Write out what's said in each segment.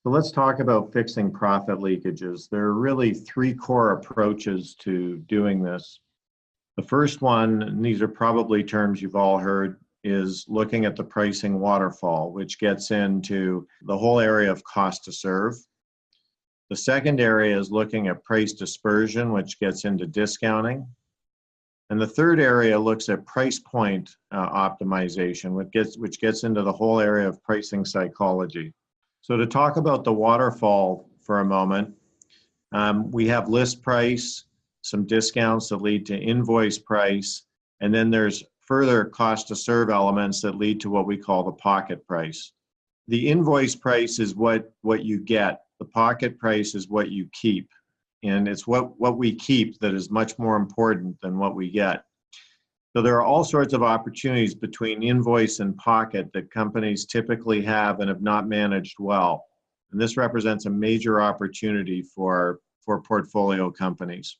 So let's talk about fixing profit leakages. There are really three core approaches to doing this. The first one, and these are probably terms you've all heard, is looking at the pricing waterfall, which gets into the whole area of cost to serve. The second area is looking at price dispersion, which gets into discounting. And the third area looks at price point optimization, which gets into the whole area of pricing psychology. So to talk about the waterfall for a moment, we have list price, some discounts that lead to invoice price, and then there's further cost to serve elements that lead to what we call the pocket price. The invoice price is what you get. The pocket price is what you keep. And it's what we keep that is much more important than what we get. So there are all sorts of opportunities between invoice and pocket that companies typically have and have not managed well. And this represents a major opportunity for portfolio companies.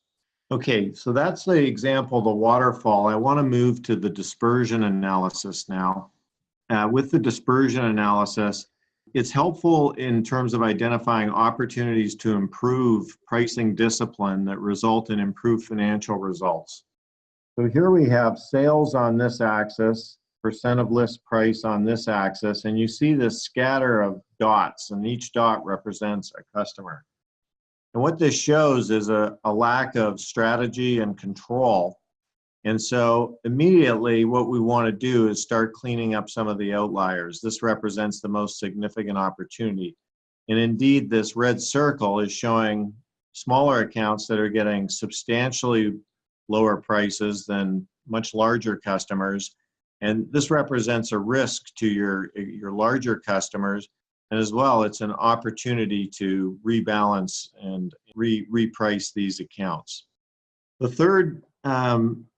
Okay, so that's the example, the waterfall. I want to move to the dispersion analysis now. With the dispersion analysis, it's helpful in terms of identifying opportunities to improve pricing discipline that result in improved financial results. So here we have sales on this axis, percent of list price on this axis, and you see this scatter of dots, and each dot represents a customer. And what this shows is a lack of strategy and control. And so immediately what we want to do is start cleaning up some of the outliers. This represents the most significant opportunity. And indeed, this red circle is showing smaller accounts that are getting substantially lower prices than much larger customers. And this represents a risk to your larger customers. And as well, it's an opportunity to rebalance and reprice these accounts. The third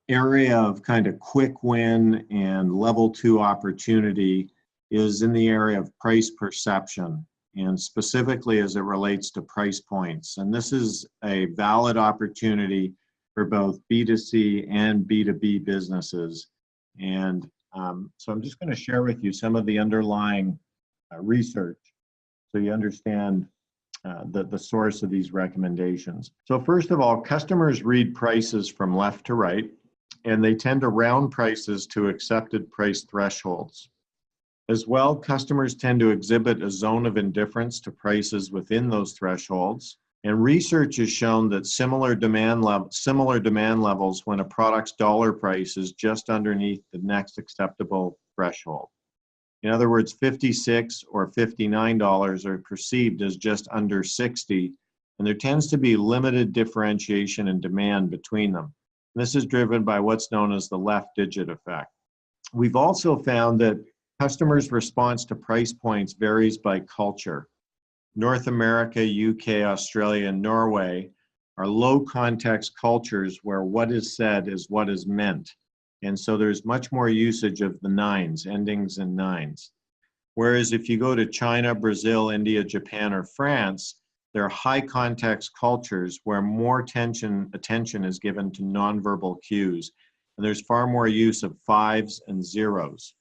area of kind of quick win and level 2 opportunity is in the area of price perception, and specifically as it relates to price points. And this is a valid opportunity for both B2C and B2B businesses. And so I'm just going to share with you some of the underlying research so you understand the source of these recommendations. So first of all, customers read prices from left to right, and they tend to round prices to accepted price thresholds. As well, customers tend to exhibit a zone of indifference to prices within those thresholds. And research has shown that similar demand levels when a product's dollar price is just underneath the next acceptable threshold. In other words, $56 or $59 are perceived as just under 60, and there tends to be limited differentiation in demand between them. This is driven by what's known as the left digit effect. We've also found that customers' response to price points varies by culture. North America, UK, Australia, and Norway are low context cultures where what is said is what is meant. And so there's much more usage of the nines, endings in nines. Whereas if you go to China, Brazil, India, Japan, or France, there are high context cultures where more attention is given to nonverbal cues. And there's far more use of fives and zeros.